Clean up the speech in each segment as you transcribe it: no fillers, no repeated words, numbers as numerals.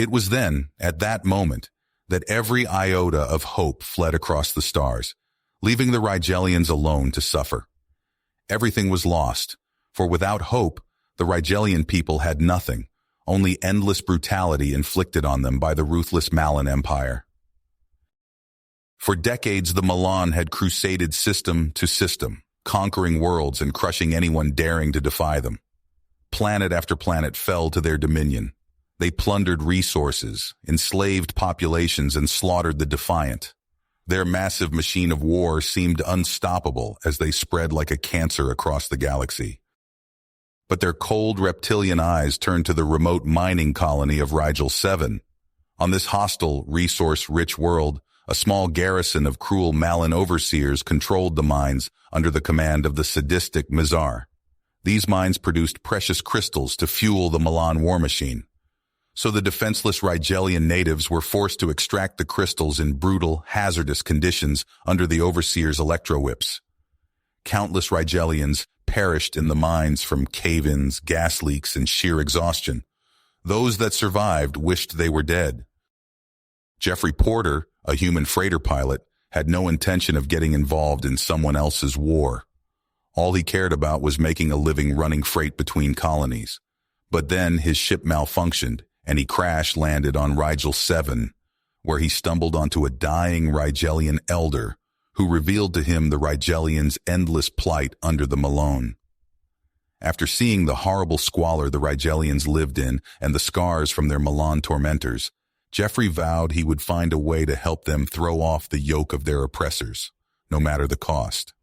It was then, at that moment, that every iota of hope fled across the stars, leaving the Rigelians alone to suffer. Everything was lost, for without hope, the Rigelian people had nothing, only endless brutality inflicted on them by the ruthless Malan Empire. For decades, the Malan had crusaded system to system, conquering worlds and crushing anyone daring to defy them. Planet after planet fell to their dominion. They plundered resources, enslaved populations, and slaughtered the defiant. Their massive machine of war seemed unstoppable as they spread like a cancer across the galaxy. But their cold reptilian eyes turned to the remote mining colony of Rigel 7. On this hostile, resource-rich world, a small garrison of cruel Malan overseers controlled the mines under the command of the sadistic Mizar. These mines produced precious crystals to fuel the Malan war machine. So the defenseless Rigelian natives were forced to extract the crystals in brutal, hazardous conditions under the overseers' electro-whips. Countless Rigelians perished in the mines from cave-ins, gas leaks, and sheer exhaustion. Those that survived wished they were dead. Jeffrey Porter, a human freighter pilot, had no intention of getting involved in someone else's war. All he cared about was making a living running freight between colonies. But then his ship malfunctioned, and he crash-landed on Rigel 7, where he stumbled onto a dying Rigelian elder who revealed to him the Rigelians' endless plight under the Malone. After seeing the horrible squalor the Rigelians lived in and the scars from their Malan tormentors, Jeffrey vowed he would find a way to help them throw off the yoke of their oppressors, no matter the cost.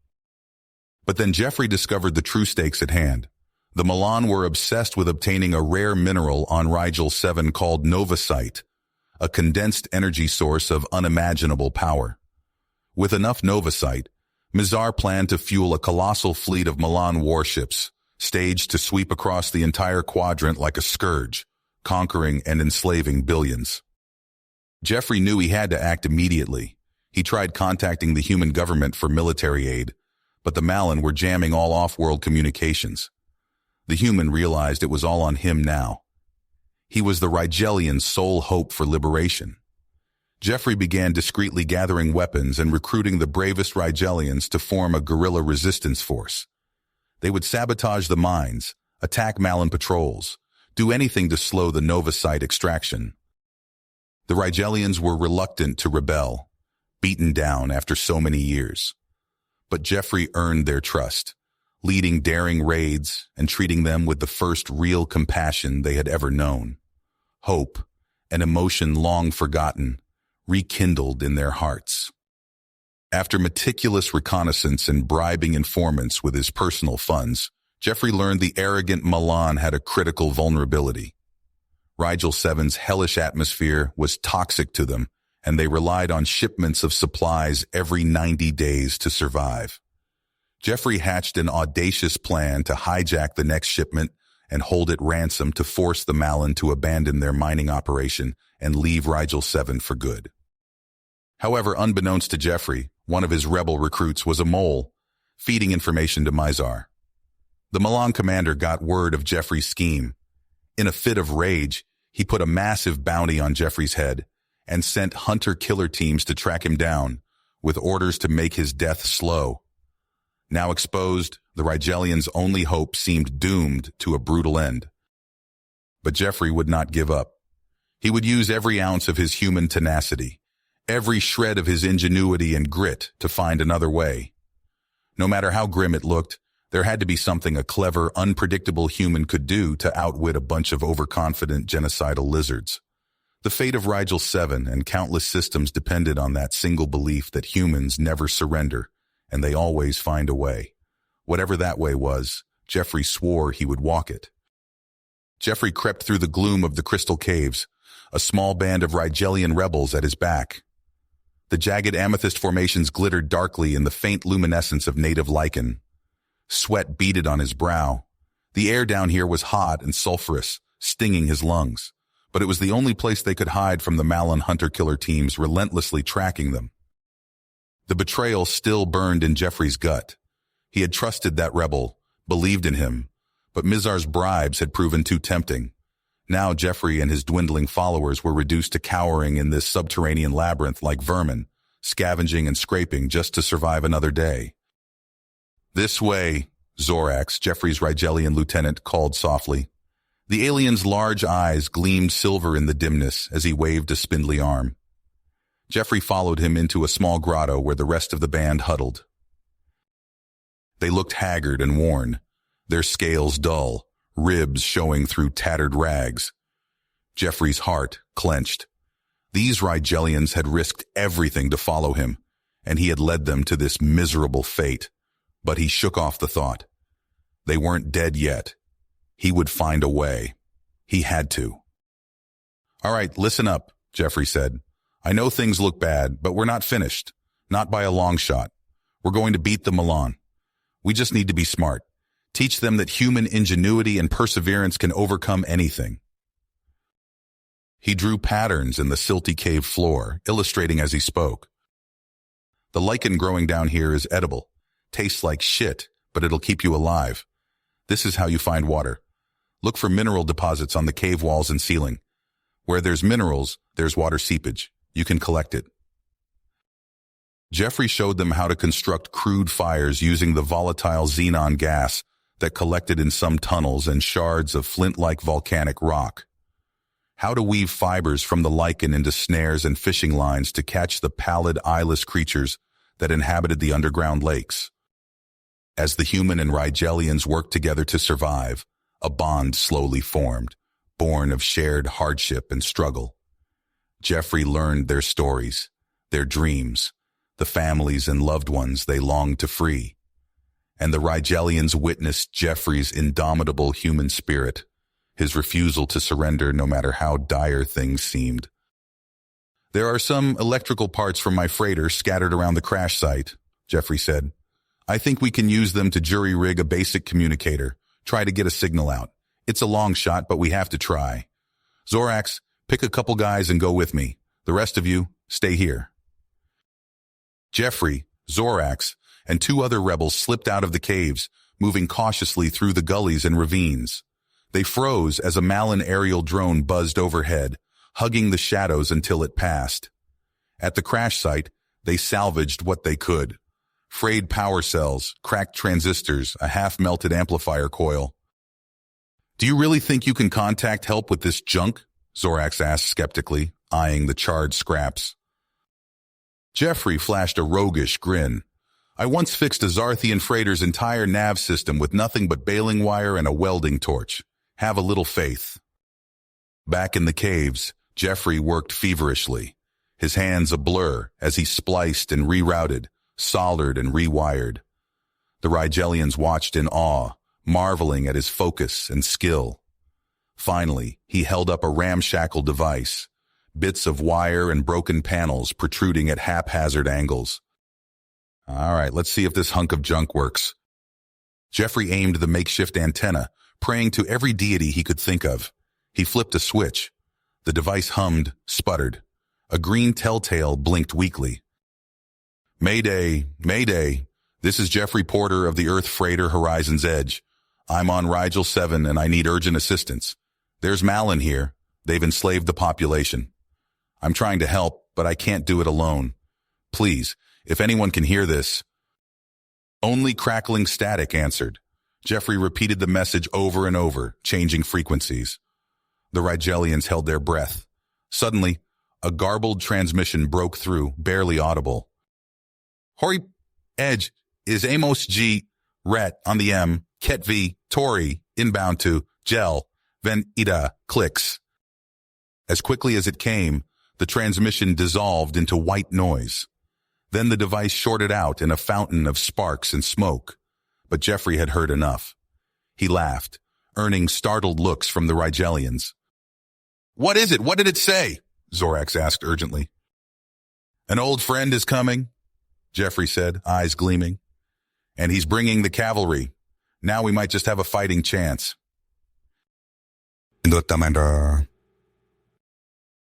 But then Jeffrey discovered the true stakes at hand. The Malan were obsessed with obtaining a rare mineral on Rigel 7 called Novacite, a condensed energy source of unimaginable power. With enough Novacite, Mizar planned to fuel a colossal fleet of Malan warships, staged to sweep across the entire quadrant like a scourge, conquering and enslaving billions. Jeffrey knew he had to act immediately. He tried contacting the human government for military aid, but the Malan were jamming all off-world communications. The human realized it was all on him now. He was the Rigelian's sole hope for liberation. Jeffrey began discreetly gathering weapons and recruiting the bravest Rigelians to form a guerrilla resistance force. They would sabotage the mines, attack Malan patrols, do anything to slow the Novacite extraction. The Rigelians were reluctant to rebel, beaten down after so many years. But Jeffrey earned their trust, leading daring raids and treating them with the first real compassion they had ever known. Hope, an emotion long forgotten, rekindled in their hearts. After meticulous reconnaissance and bribing informants with his personal funds, Jeffrey learned the arrogant Malan had a critical vulnerability. Rigel 7's hellish atmosphere was toxic to them, and they relied on shipments of supplies every 90 days to survive. Jeffrey hatched an audacious plan to hijack the next shipment and hold it ransom to force the Malan to abandon their mining operation and leave Rigel 7 for good. However, unbeknownst to Jeffrey, one of his rebel recruits was a mole, feeding information to Mizar. The Malan commander got word of Jeffrey's scheme. In a fit of rage, he put a massive bounty on Jeffrey's head and sent hunter-killer teams to track him down, with orders to make his death slow. Now exposed, the Rigelians' only hope seemed doomed to a brutal end. But Jeffrey would not give up. He would use every ounce of his human tenacity, every shred of his ingenuity and grit to find another way. No matter how grim it looked, there had to be something a clever, unpredictable human could do to outwit a bunch of overconfident genocidal lizards. The fate of Rigel 7 and countless systems depended on that single belief that humans never surrender, and they always find a way. Whatever that way was, Jeffrey swore he would walk it. Jeffrey crept through the gloom of the crystal caves, a small band of Rigelian rebels at his back. The jagged amethyst formations glittered darkly in the faint luminescence of native lichen. Sweat beaded on his brow. The air down here was hot and sulphurous, stinging his lungs, but it was the only place they could hide from the Malan hunter-killer teams relentlessly tracking them. The betrayal still burned in Jeffrey's gut. He had trusted that rebel, believed in him, but Mizar's bribes had proven too tempting. Now Jeffrey and his dwindling followers were reduced to cowering in this subterranean labyrinth like vermin, scavenging and scraping just to survive another day. "This way," Zorax, Jeffrey's Rigelian lieutenant, called softly. The alien's large eyes gleamed silver in the dimness as he waved a spindly arm. Jeffrey followed him into a small grotto where the rest of the band huddled. They looked haggard and worn, their scales dull, ribs showing through tattered rags. Jeffrey's heart clenched. These Rigelians had risked everything to follow him, and he had led them to this miserable fate. But he shook off the thought. They weren't dead yet. He would find a way. He had to. "All right, listen up," Jeffrey said. "I know things look bad, but we're not finished. Not by a long shot. We're going to beat the Milan. We just need to be smart. Teach them that human ingenuity and perseverance can overcome anything." He drew patterns in the silty cave floor, illustrating as he spoke. "The lichen growing down here is edible. Tastes like shit, but it'll keep you alive. This is how you find water. Look for mineral deposits on the cave walls and ceiling. Where there's minerals, there's water seepage. You can collect it." Jeffrey showed them how to construct crude fires using the volatile xenon gas that collected in some tunnels and shards of flint-like volcanic rock. How to weave fibers from the lichen into snares and fishing lines to catch the pallid, eyeless creatures that inhabited the underground lakes. As the human and Rigelians worked together to survive, a bond slowly formed, born of shared hardship and struggle. Jeffrey learned their stories, their dreams, the families and loved ones they longed to free. And the Rigelians witnessed Jeffrey's indomitable human spirit, his refusal to surrender no matter how dire things seemed. "There are some electrical parts from my freighter scattered around the crash site," Jeffrey said. "I think we can use them to jury-rig a basic communicator, try to get a signal out. It's a long shot, but we have to try. Zorax, pick a couple guys and go with me. The rest of you, stay here." Jeffrey, Zorax, and two other rebels slipped out of the caves, moving cautiously through the gullies and ravines. They froze as a Malin aerial drone buzzed overhead, hugging the shadows until it passed. At the crash site, they salvaged what they could. Frayed power cells, cracked transistors, a half-melted amplifier coil. "Do you really think you can contact help with this junk?" Zorax asked skeptically, eyeing the charred scraps. Jeffrey flashed a roguish grin. "I once fixed a Zarthian freighter's entire nav system with nothing but baling wire and a welding torch. Have a little faith." Back in the caves, Jeffrey worked feverishly, his hands a blur as he spliced and rerouted, soldered and rewired. The Rigelians watched in awe, marveling at his focus and skill. Finally, he held up a ramshackle device, bits of wire and broken panels protruding at haphazard angles. "All right, let's see if this hunk of junk works." Jeffrey aimed the makeshift antenna, praying to every deity he could think of. He flipped a switch. The device hummed, sputtered. A green telltale blinked weakly. "Mayday, Mayday. This is Jeffrey Porter of the Earth Freighter Horizon's Edge. I'm on Rigel 7 and I need urgent assistance. There's Malin here. They've enslaved the population. I'm trying to help, but I can't do it alone. Please, if anyone can hear this." Only crackling static answered. Jeffrey repeated the message over and over, changing frequencies. The Rigelians held their breath. Suddenly, a garbled transmission broke through, barely audible. "Hori Edge is Amos G. Rhett on the M, Ket V. Tori, inbound to Gel, Ven Ida, clicks." As quickly as it came, the transmission dissolved into white noise. Then the device shorted out in a fountain of sparks and smoke. But Jeffrey had heard enough. He laughed, earning startled looks from the Rigelians. "What is it? What did it say?" Zorax asked urgently. "An old friend is coming," Jeffrey said, eyes gleaming. "And he's bringing the cavalry. Now we might just have a fighting chance."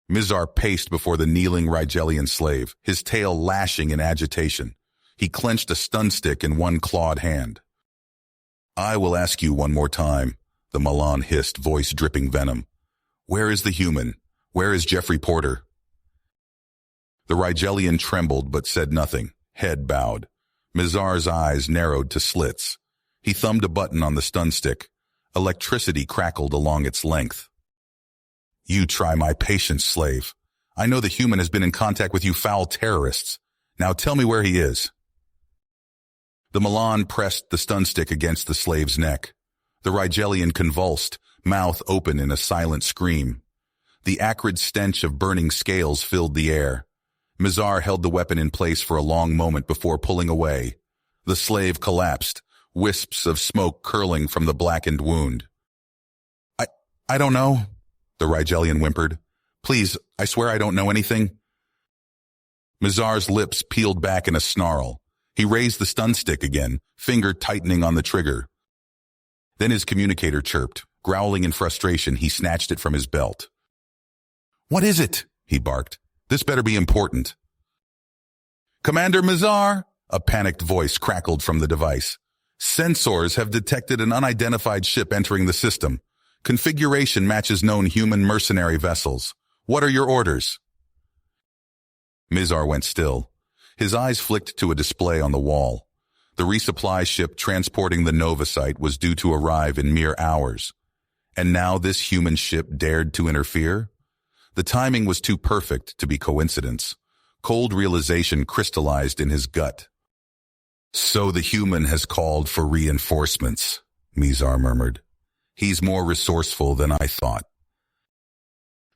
Mizar paced before the kneeling Rigelian slave, his tail lashing in agitation. He clenched a stun stick in one clawed hand. "I will ask you one more time," the Milan hissed, voice dripping venom. Where is the human? Where is Jeffrey Porter? The Rigelian trembled but said nothing, head bowed. Mizar's eyes narrowed to slits. He thumbed a button on the stun stick. Electricity crackled along its length. You try my patience, slave. I know the human has been in contact with you foul terrorists. Now tell me where he is. The Milan pressed the stun stick against the slave's neck. The Rigelian convulsed, mouth open in a silent scream. The acrid stench of burning scales filled the air. Mizar held the weapon in place for a long moment before pulling away. The slave collapsed, wisps of smoke curling from the blackened wound. I don't know, the Rigelian whimpered. Please, I swear I don't know anything. Mizar's lips peeled back in a snarl. He raised the stun stick again, finger tightening on the trigger. Then his communicator chirped. Growling in frustration, he snatched it from his belt. What is it? He barked. This better be important. Commander Mizar, a panicked voice crackled from the device. Sensors have detected an unidentified ship entering the system. Configuration matches known human mercenary vessels. What are your orders? Mizar went still. His eyes flicked to a display on the wall. The resupply ship transporting the Nova site was due to arrive in mere hours. And now this human ship dared to interfere? The timing was too perfect to be coincidence. Cold realization crystallized in his gut. So the human has called for reinforcements, Mizar murmured. He's more resourceful than I thought.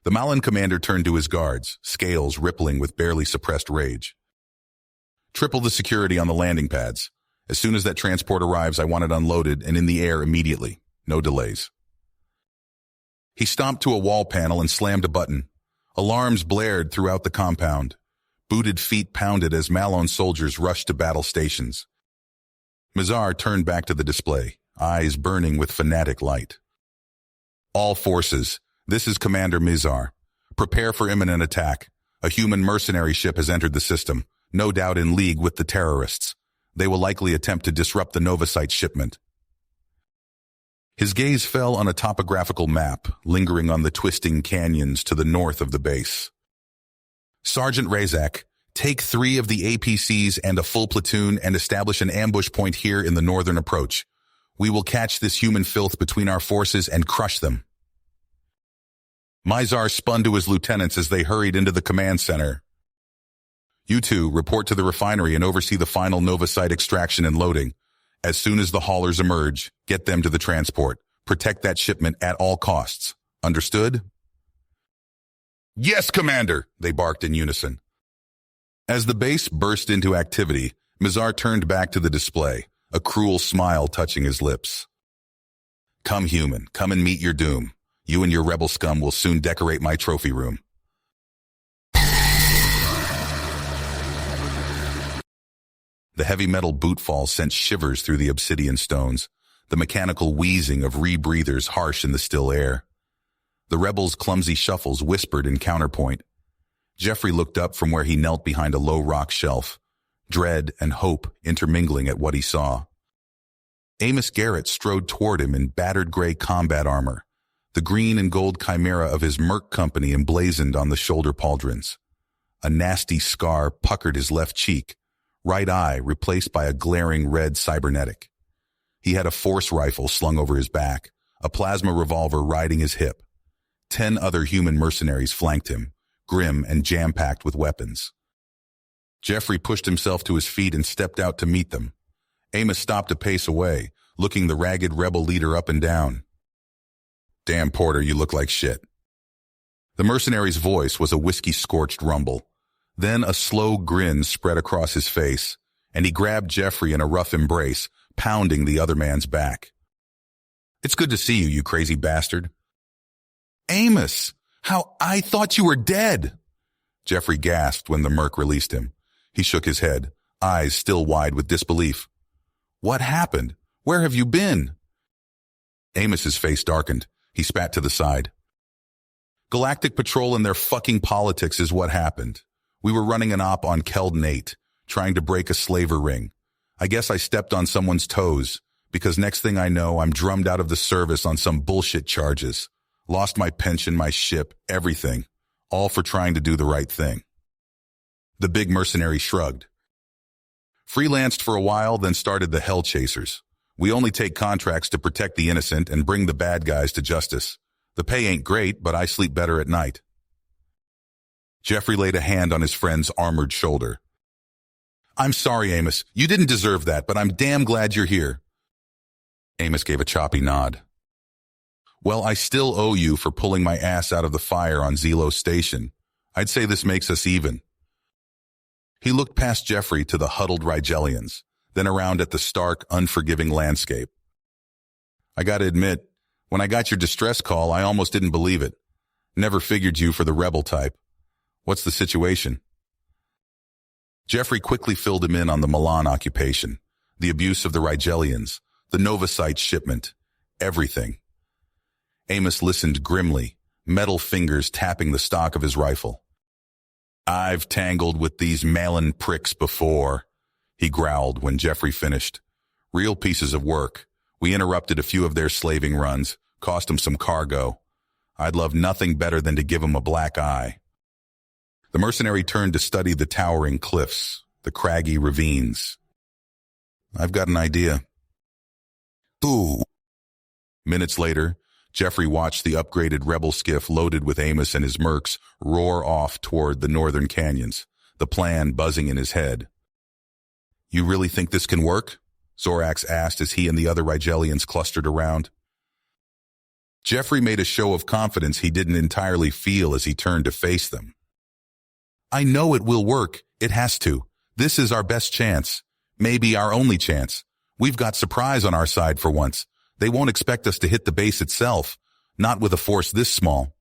The Malin commander turned to his guards, scales rippling with barely suppressed rage. Triple the security on the landing pads. As soon as that transport arrives, I want it unloaded and in the air immediately. No delays. He stomped to a wall panel and slammed a button. Alarms blared throughout the compound. Booted feet pounded as Malone soldiers rushed to battle stations. Mizar turned back to the display, eyes burning with fanatic light. All forces, this is Commander Mizar. Prepare for imminent attack. A human mercenary ship has entered the system, no doubt in league with the terrorists. They will likely attempt to disrupt the Nova site shipment. His gaze fell on a topographical map, lingering on the twisting canyons to the north of the base. Sergeant Razak, take 3 of the APCs and a full platoon and establish an ambush point here in the northern approach. We will catch this human filth between our forces and crush them. Mizar spun to his lieutenants as they hurried into the command center. You two report to the refinery and oversee the final Nova site extraction and loading. As soon as the haulers emerge, get them to the transport. Protect that shipment at all costs. Understood? Yes, Commander, they barked in unison. As the base burst into activity, Mizar turned back to the display, a cruel smile touching his lips. Come, human, come and meet your doom. You and your rebel scum will soon decorate my trophy room. The heavy metal bootfall sent shivers through the obsidian stones, the mechanical wheezing of rebreathers harsh in the still air. The rebels' clumsy shuffles whispered in counterpoint. Jeffrey looked up from where he knelt behind a low rock shelf, dread and hope intermingling at what he saw. Amos Garrett strode toward him in battered gray combat armor, the green and gold chimera of his Merc company emblazoned on the shoulder pauldrons. A nasty scar puckered his left cheek, right eye replaced by a glaring red cybernetic. He had a force rifle slung over his back, a plasma revolver riding his hip. 10 other human mercenaries flanked him, grim and jam-packed with weapons. Jeffrey pushed himself to his feet and stepped out to meet them. Amos stopped a pace away, looking the ragged rebel leader up and down. Damn, Porter, you look like shit. The mercenary's voice was a whiskey-scorched rumble. Then a slow grin spread across his face, and he grabbed Jeffrey in a rough embrace, pounding the other man's back. It's good to see you, you crazy bastard. Amos! I thought you were dead! Jeffrey gasped when the Merc released him. He shook his head, eyes still wide with disbelief. What happened? Where have you been? Amos's face darkened. He spat to the side. Galactic Patrol and their fucking politics is what happened. We were running an op on Keldon 8, trying to break a slaver ring. I guess I stepped on someone's toes, because next thing I know, I'm drummed out of the service on some bullshit charges. Lost my pension, my ship, everything, all for trying to do the right thing. The big mercenary shrugged. Freelanced for a while, then started the Hell Chasers. We only take contracts to protect the innocent and bring the bad guys to justice. The pay ain't great, but I sleep better at night. Jeffrey laid a hand on his friend's armored shoulder. I'm sorry, Amos. You didn't deserve that, but I'm damn glad you're here. Amos gave a choppy nod. Well, I still owe you for pulling my ass out of the fire on Zelo Station. I'd say this makes us even. He looked past Jeffrey to the huddled Rigelians, then around at the stark, unforgiving landscape. I gotta admit, when I got your distress call, I almost didn't believe it. Never figured you for the rebel type. What's the situation? Jeffrey quickly filled him in on the Milan occupation, the abuse of the Rigelians, the Novosite shipment, everything. Amos listened grimly, metal fingers tapping the stock of his rifle. I've tangled with these Malin pricks before, he growled when Jeffrey finished. Real pieces of work. We interrupted a few of their slaving runs, cost them some cargo. I'd love nothing better than to give them a black eye. The mercenary turned to study the towering cliffs, the craggy ravines. I've got an idea. Ooh. Minutes later, Jeffrey watched the upgraded rebel skiff loaded with Amos and his mercs roar off toward the northern canyons, the plan buzzing in his head. You really think this can work? Zorax asked as he and the other Rigelians clustered around. Jeffrey made a show of confidence he didn't entirely feel as he turned to face them. I know it will work. It has to. This is our best chance. Maybe our only chance. We've got surprise on our side for once. They won't expect us to hit the base itself, not with a force this small.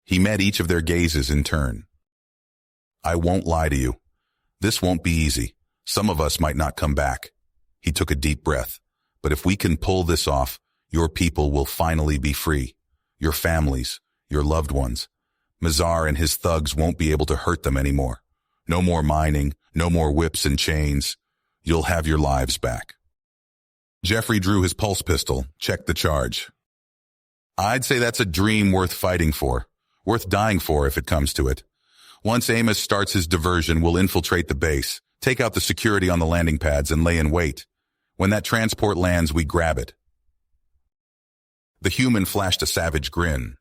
He met each of their gazes in turn. I won't lie to you. This won't be easy. Some of us might not come back. He took a deep breath. But if we can pull this off, your people will finally be free. Your families, your loved ones. Mazar and his thugs won't be able to hurt them anymore. No more mining, no more whips and chains. You'll have your lives back. Jeffrey drew his pulse pistol, checked the charge. I'd say that's a dream worth fighting for, worth dying for if it comes to it. Once Amos starts his diversion, we'll infiltrate the base, take out the security on the landing pads and lay in wait. When that transport lands, we grab it. The human flashed a savage grin.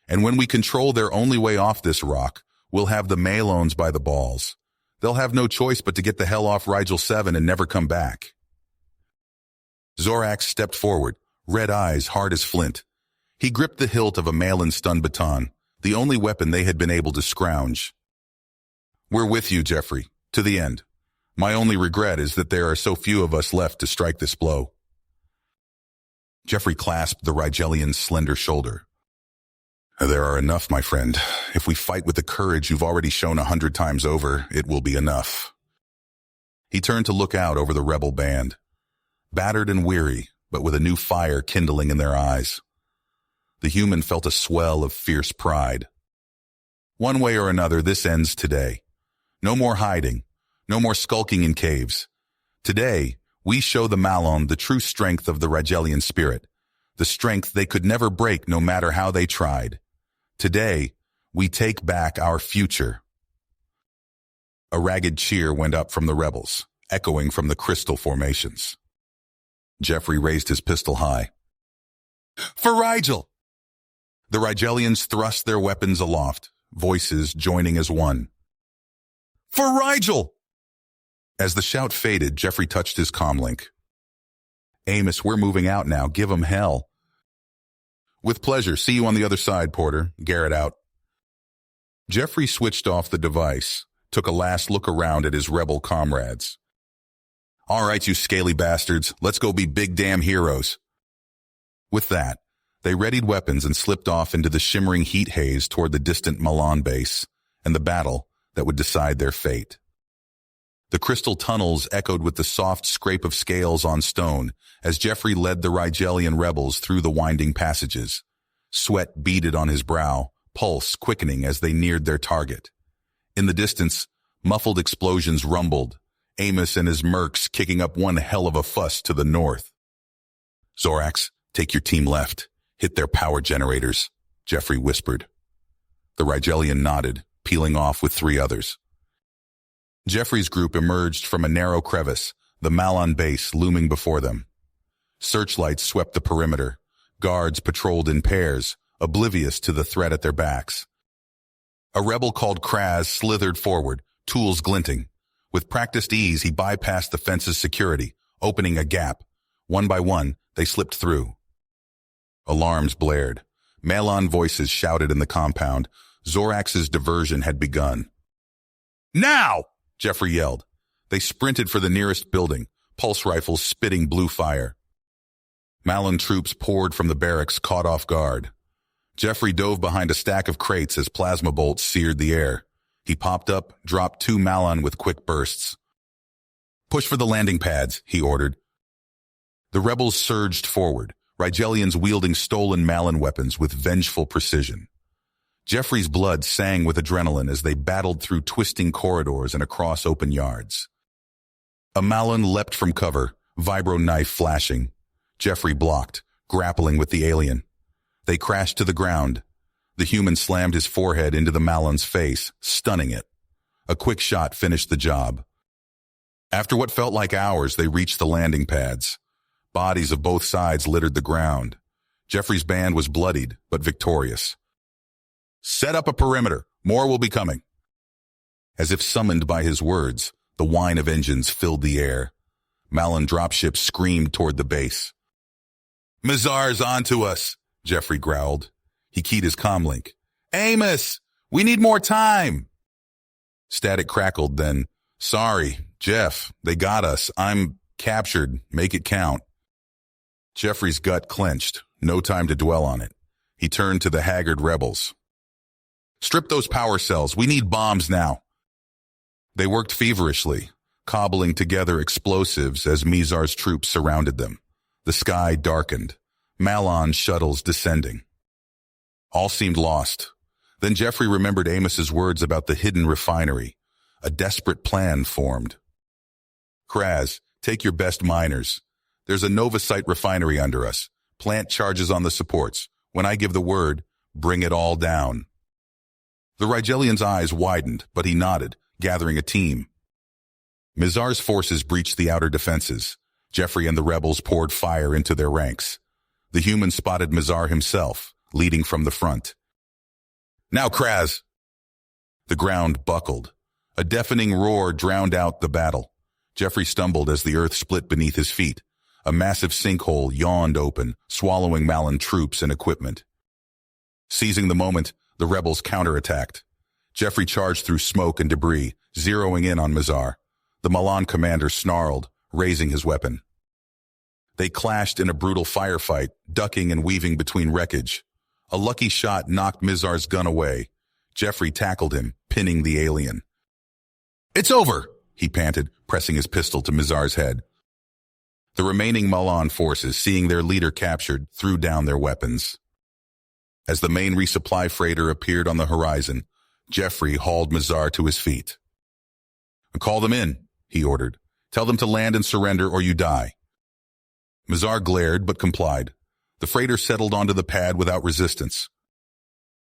And when we control their only way off this rock, we'll have the Malones by the balls. They'll have no choice but to get the hell off Rigel 7 and never come back. Zorax stepped forward, red eyes hard as flint. He gripped the hilt of a Malin stun baton, the only weapon they had been able to scrounge. We're with you, Jeffrey, to the end. My only regret is that there are so few of us left to strike this blow. Jeffrey clasped the Rigelian's slender shoulder. There are enough, my friend. If we fight with the courage you've already shown 100 times over, it will be enough. He turned to look out over the rebel band. Battered and weary, but with a new fire kindling in their eyes. The human felt a swell of fierce pride. One way or another, this ends today. No more hiding, no more skulking in caves. Today, we show the Malon the true strength of the Rigelian spirit, the strength they could never break no matter how they tried. Today, we take back our future. A ragged cheer went up from the rebels, echoing from the crystal formations. Jeffrey raised his pistol high. For Rigel! The Rigelians thrust their weapons aloft, voices joining as one. For Rigel! As the shout faded, Jeffrey touched his comlink. Amos, we're moving out now. Give 'em hell. With pleasure. See you on the other side, Porter. Garrett out. Jeffrey switched off the device, took a last look around at his rebel comrades. All right, you scaly bastards, let's go be big damn heroes. With that, they readied weapons and slipped off into the shimmering heat haze toward the distant Milan base and the battle that would decide their fate. The crystal tunnels echoed with the soft scrape of scales on stone as Jeffrey led the Rigelian rebels through the winding passages. Sweat beaded on his brow, pulse quickening as they neared their target. In the distance, muffled explosions rumbled, Amos and his mercs kicking up one hell of a fuss to the north. Zorax, take your team left. Hit their power generators, Jeffrey whispered. The Rigelian nodded, peeling off with 3 others. Jeffrey's group emerged from a narrow crevice, the Malon base looming before them. Searchlights swept the perimeter. Guards patrolled in pairs, oblivious to the threat at their backs. A rebel called Kraz slithered forward, tools glinting. With practiced ease, he bypassed the fence's security, opening a gap. One by one, they slipped through. Alarms blared. Malon voices shouted in the compound. Zorax's diversion had begun. "Now!" Jeffrey yelled. They sprinted for the nearest building, pulse rifles spitting blue fire. Malon troops poured from the barracks, caught off guard. Jeffrey dove behind a stack of crates as plasma bolts seared the air. He popped up, dropped 2 Malon with quick bursts. "Push for the landing pads," he ordered. The rebels surged forward, Rigelians wielding stolen Malon weapons with vengeful precision. Jeffrey's blood sang with adrenaline as they battled through twisting corridors and across open yards. A Malon leapt from cover, vibro knife flashing. Jeffrey blocked, grappling with the alien. They crashed to the ground. The human slammed his forehead into the Malon's face, stunning it. A quick shot finished the job. After what felt like hours, they reached the landing pads. Bodies of both sides littered the ground. Jeffrey's band was bloodied, but victorious. "Set up a perimeter. More will be coming." As if summoned by his words, the whine of engines filled the air. Malon dropships screamed toward the base. "Mizar's onto us," Jeffrey growled. He keyed his comlink. "Amos, we need more time." Static crackled, then, "Sorry, Jeff, they got us. I'm captured. Make it count." Jeffrey's gut clenched. No time to dwell on it. He turned to the haggard rebels. "Strip those power cells. We need bombs now." They worked feverishly, cobbling together explosives as Mizar's troops surrounded them. The sky darkened. Malon shuttles descending. All seemed lost. Then Jeffrey remembered Amos's words about the hidden refinery. A desperate plan formed. "Kraz, take your best miners. There's a Novasite refinery under us. Plant charges on the supports. When I give the word, bring it all down." The Rigelian's eyes widened, but he nodded, gathering a team. Mizar's forces breached the outer defenses. Jeffrey and the rebels poured fire into their ranks. The human spotted Mizar himself, leading from the front. "Now, Kraz!" The ground buckled. A deafening roar drowned out the battle. Jeffrey stumbled as the earth split beneath his feet. A massive sinkhole yawned open, swallowing Malon troops and equipment. Seizing the moment, the rebels counterattacked. Jeffrey charged through smoke and debris, zeroing in on Mizar. The Malon commander snarled, raising his weapon. They clashed in a brutal firefight, ducking and weaving between wreckage. A lucky shot knocked Mizar's gun away. Jeffrey tackled him, pinning the alien. "It's over," he panted, pressing his pistol to Mizar's head. The remaining Malon forces, seeing their leader captured, threw down their weapons. As the main resupply freighter appeared on the horizon, Jeffrey hauled Mizar to his feet. "Call them in," he ordered. "Tell them to land and surrender or you die." Mizar glared but complied. The freighter settled onto the pad without resistance.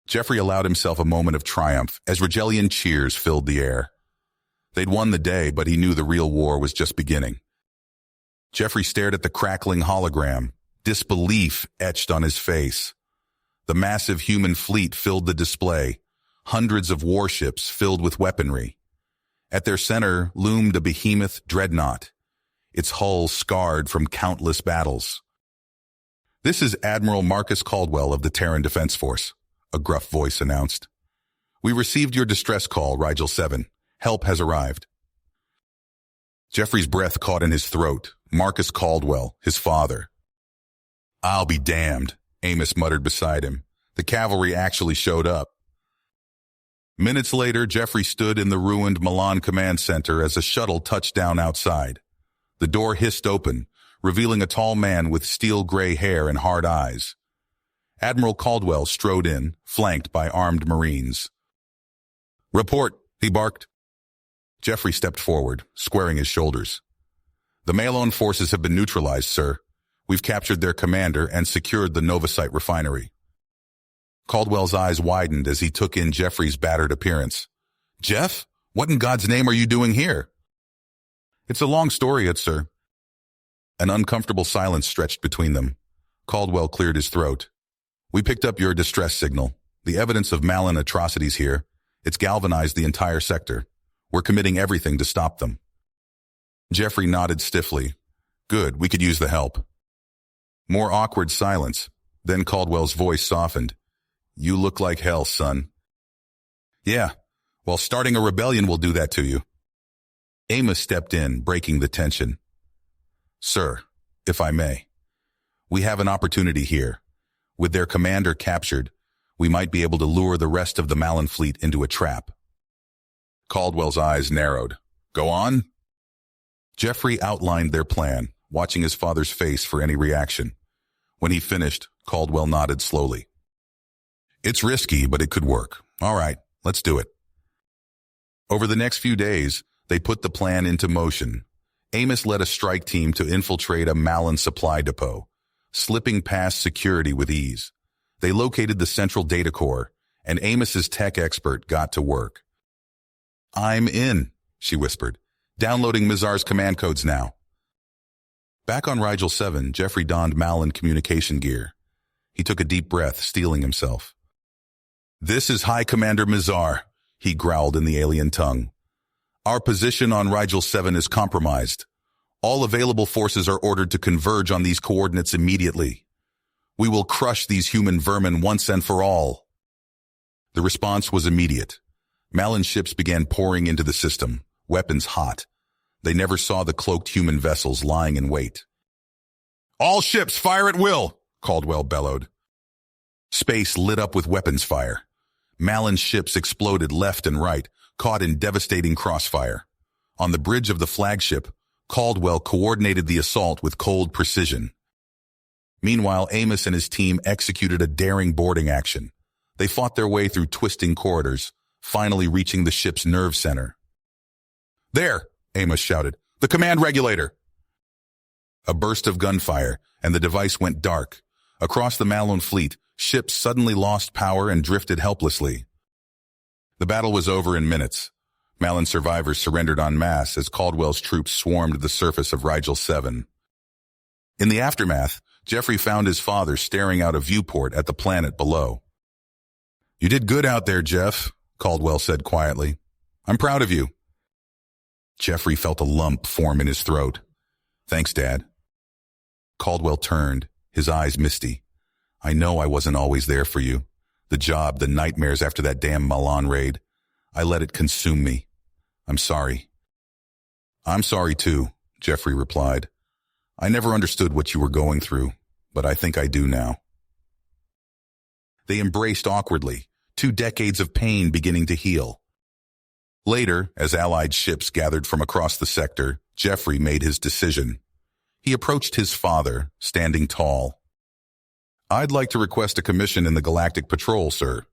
Jeffrey allowed himself a moment of triumph as Rigelian cheers filled the air. They'd won the day, but he knew the real war was just beginning. Jeffrey stared at the crackling hologram, disbelief etched on his face. The massive human fleet filled the display, hundreds of warships filled with weaponry. At their center loomed a behemoth dreadnought, its hull scarred from countless battles. "This is Admiral Marcus Caldwell of the Terran Defense Force," a gruff voice announced. "We received your distress call, Rigel 7. Help has arrived." Jeffrey's breath caught in his throat. Marcus Caldwell, his father. "I'll be damned," Amos muttered beside him. The cavalry actually showed up. Minutes later, Jeffrey stood in the ruined Milan Command Center as a shuttle touched down outside. The door hissed open, revealing a tall man with steel-gray hair and hard eyes. Admiral Caldwell strode in, flanked by armed Marines. "Report," he barked. Jeffrey stepped forward, squaring his shoulders. "The Malon forces have been neutralized, sir. We've captured their commander and secured the Novosite refinery. Caldwell's eyes widened as he took in Jeffrey's battered appearance. Jeff, what in God's name are you doing here? It's a long story, sir. An uncomfortable silence stretched between them. Caldwell cleared his throat. We picked up your distress signal. The evidence of Malin atrocities here. It's galvanized the entire sector. We're committing everything to stop them. Jeffrey nodded stiffly. Good, we could use the help. More awkward silence. Then Caldwell's voice softened. You look like hell, son. Yeah, well, starting a rebellion will do that to you. Amos stepped in, breaking the tension. Sir, if I may, we have an opportunity here. With their commander captured, we might be able to lure the rest of the Malin fleet into a trap. Caldwell's eyes narrowed. Go on. Jeffrey outlined their plan, watching his father's face for any reaction. When he finished, Caldwell nodded slowly. It's risky, but it could work. All right, let's do it. Over the next few days, they put the plan into motion. Amos led a strike team to infiltrate a Malin supply depot, slipping past security with ease. They located the central data core, and Amos's tech expert got to work. I'm in, she whispered, downloading Mizar's command codes now. Back on Rigel 7, Jeffrey donned Malin communication gear. He took a deep breath, steeling himself. This is High Commander Mizar, he growled in the alien tongue. Our position on Rigel 7 is compromised. All available forces are ordered to converge on these coordinates immediately. We will crush these human vermin once and for all. The response was immediate. Malin ships began pouring into the system, weapons hot. They never saw the cloaked human vessels lying in wait. All ships fire at will, Caldwell bellowed. Space lit up with weapons fire. Malin's ships exploded left and right, caught in devastating crossfire. On the bridge of the flagship, Caldwell coordinated the assault with cold precision. Meanwhile, Amos and his team executed a daring boarding action. They fought their way through twisting corridors, finally reaching the ship's nerve center. There, Amos shouted, the command regulator. A burst of gunfire, and the device went dark. Across the Malin fleet, ships suddenly lost power and drifted helplessly. The battle was over in minutes. Malin survivors surrendered en masse as Caldwell's troops swarmed the surface of Rigel 7. In the aftermath, Jeffrey found his father staring out a viewport at the planet below. You did good out there, Jeff, Caldwell said quietly. I'm proud of you. Jeffrey felt a lump form in his throat. Thanks, Dad. Caldwell turned, his eyes misty. I know I wasn't always there for you. The job, the nightmares after that damn Milan raid. I let it consume me. I'm sorry. I'm sorry too, Jeffrey replied. I never understood what you were going through, but I think I do now. They embraced awkwardly, 2 decades of pain beginning to heal. Later, as Allied ships gathered from across the sector, Jeffrey made his decision. He approached his father, standing tall. I'd like to request a commission in the Galactic Patrol, sir.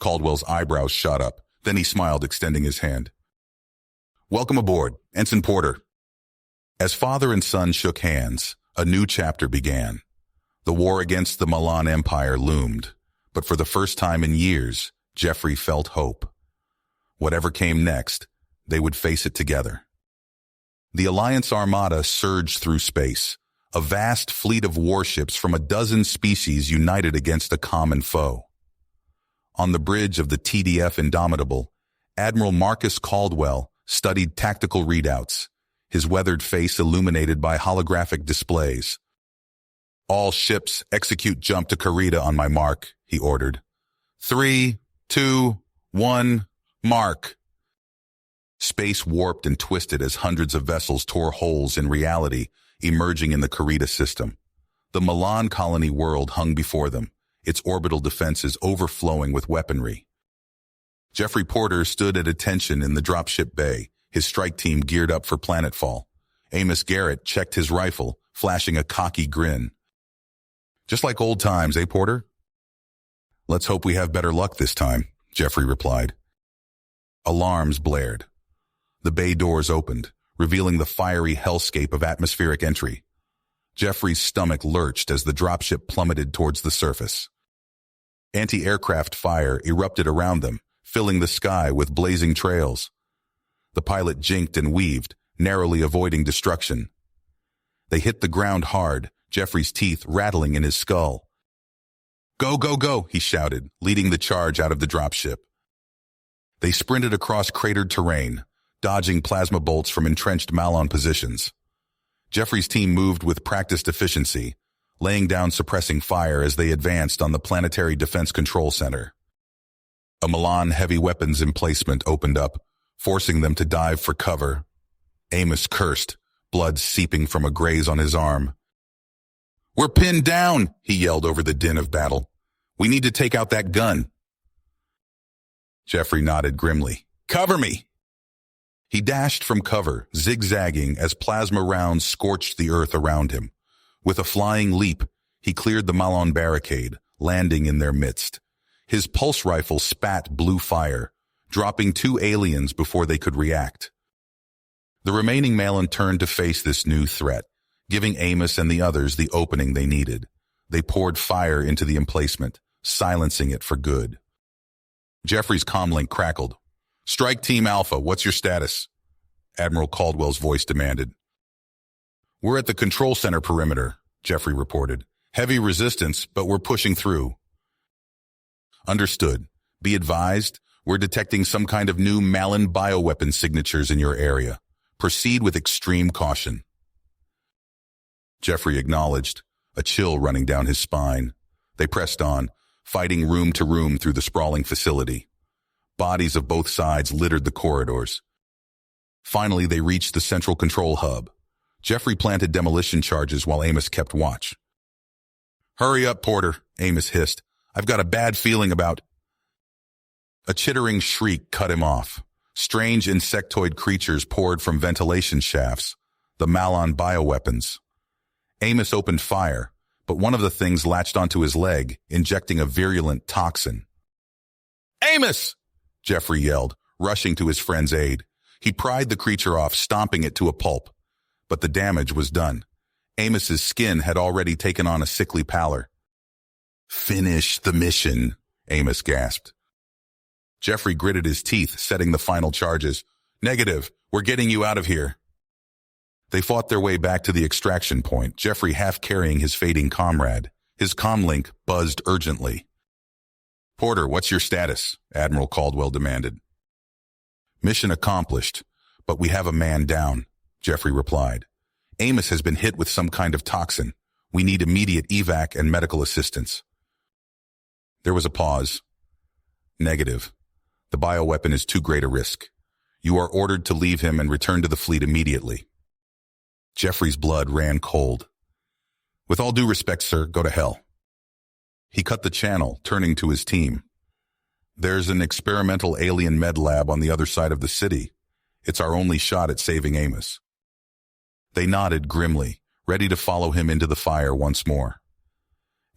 Caldwell's eyebrows shot up. Then he smiled, extending his hand. Welcome aboard, Ensign Porter. As father and son shook hands, a new chapter began. The war against the Milan Empire loomed, but for the first time in years, Jeffrey felt hope. Whatever came next, they would face it together. The Alliance Armada surged through space, a vast fleet of warships from a dozen species united against a common foe. On the bridge of the TDF Indomitable, Admiral Marcus Caldwell studied tactical readouts, his weathered face illuminated by holographic displays. All ships execute jump to Karita on my mark, he ordered. 3, 2, 1, mark. Space warped and twisted as hundreds of vessels tore holes in reality, emerging in the Karita system. The Milan colony world hung before them, its orbital defenses overflowing with weaponry. Jeffrey Porter stood at attention in the dropship bay, his strike team geared up for planetfall. Amos Garrett checked his rifle, flashing a cocky grin. Just like old times, eh, Porter? Let's hope we have better luck this time, Jeffrey replied. Alarms blared. The bay doors opened, revealing the fiery hellscape of atmospheric entry. Jeffrey's stomach lurched as the dropship plummeted towards the surface. Anti-aircraft fire erupted around them, filling the sky with blazing trails. The pilot jinked and weaved, narrowly avoiding destruction. They hit the ground hard, Jeffrey's teeth rattling in his skull. "Go, go, go," he shouted, leading the charge out of the dropship. They sprinted across cratered terrain, dodging plasma bolts from entrenched Malon positions. Jeffrey's team moved with practiced efficiency, laying down suppressing fire as they advanced on the Planetary Defense Control Center. A Milan heavy weapons emplacement opened up, forcing them to dive for cover. Amos cursed, blood seeping from a graze on his arm. "We're pinned down," he yelled over the din of battle. "We need to take out that gun." Jeffrey nodded grimly. "Cover me!" He dashed from cover, zigzagging as plasma rounds scorched the earth around him. With a flying leap, he cleared the Malon barricade, landing in their midst. His pulse rifle spat blue fire, dropping 2 aliens before they could react. The remaining Malon turned to face this new threat, giving Amos and the others the opening they needed. They poured fire into the emplacement, silencing it for good. Jeffrey's comlink crackled. "Strike Team Alpha, what's your status?" Admiral Caldwell's voice demanded. "We're at the control center perimeter," Jeffrey reported. "Heavy resistance, but we're pushing through." "Understood. Be advised, we're detecting some kind of new Malon bioweapon signatures in your area. Proceed with extreme caution." Jeffrey acknowledged, a chill running down his spine. They pressed on, fighting room to room through the sprawling facility. Bodies of both sides littered the corridors. Finally, they reached the central control hub. Jeffrey planted demolition charges while Amos kept watch. "Hurry up, Porter," Amos hissed. "I've got a bad feeling about—" A chittering shriek cut him off. Strange insectoid creatures poured from ventilation shafts, the Malon bioweapons. Amos opened fire, but one of the things latched onto his leg, injecting a virulent toxin. "Amos!" Jeffrey yelled, rushing to his friend's aid. He pried the creature off, stomping it to a pulp. But the damage was done. Amos's skin had already taken on a sickly pallor. "Finish the mission," Amos gasped. Jeffrey gritted his teeth, setting the final charges. "Negative. We're getting you out of here." They fought their way back to the extraction point, Jeffrey half carrying his fading comrade. His comlink buzzed urgently. "Porter, what's your status?" Admiral Caldwell demanded. "Mission accomplished, but we have a man down," Jeffrey replied. "Amos has been hit with some kind of toxin. We need immediate evac and medical assistance." There was a pause. "Negative. The bioweapon is too great a risk. You are ordered to leave him and return to the fleet immediately." Jeffrey's blood ran cold. "With all due respect, sir, go to hell." He cut the channel, turning to his team. "There's an experimental alien med lab on the other side of the city. It's our only shot at saving Amos." They nodded grimly, ready to follow him into the fire once more.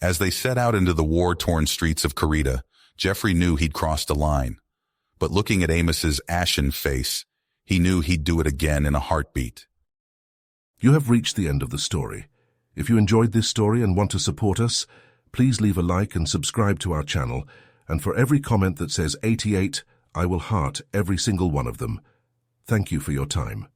As they set out into the war-torn streets of Karita, Jeffrey knew he'd crossed a line. But looking at Amos's ashen face, he knew he'd do it again in a heartbeat. You have reached the end of the story. If you enjoyed this story and want to support us, please leave a like and subscribe to our channel, and for every comment that says 88, I will heart every single one of them. Thank you for your time.